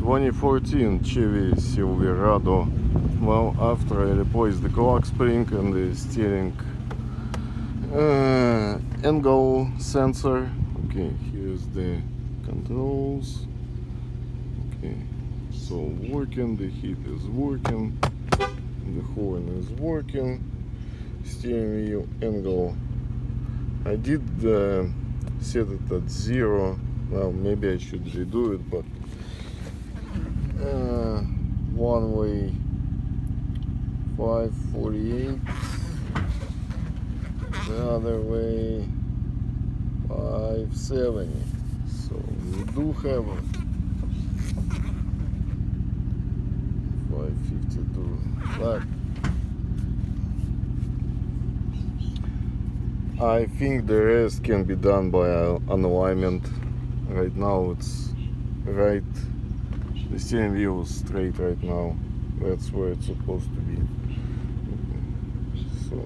2014 Chevy Silverado. Well, after I replaced the clock spring and the steering angle sensor. Okay, here's the controls. Okay, so working, the heat is working, the horn is working, steering wheel angle. I did set it at 0. Well, maybe I should redo it, but one way 548, the other way 570. So we do have a 552 back. I think the rest can be done by an alignment. Right now it's right, the steering wheel is straight right now. That's where it's supposed to be. So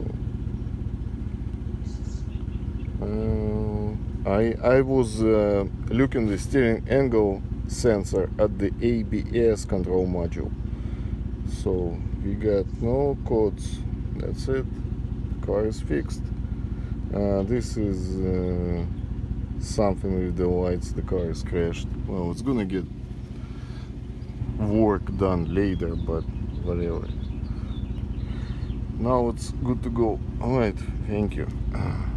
I was looking the steering angle sensor at the ABS control module. So we got no codes. That's it. Car is fixed. This is something with the lights. The car is crashed. Well, it's gonna get work done later, but whatever. Now it's good to go. Alright, thank you.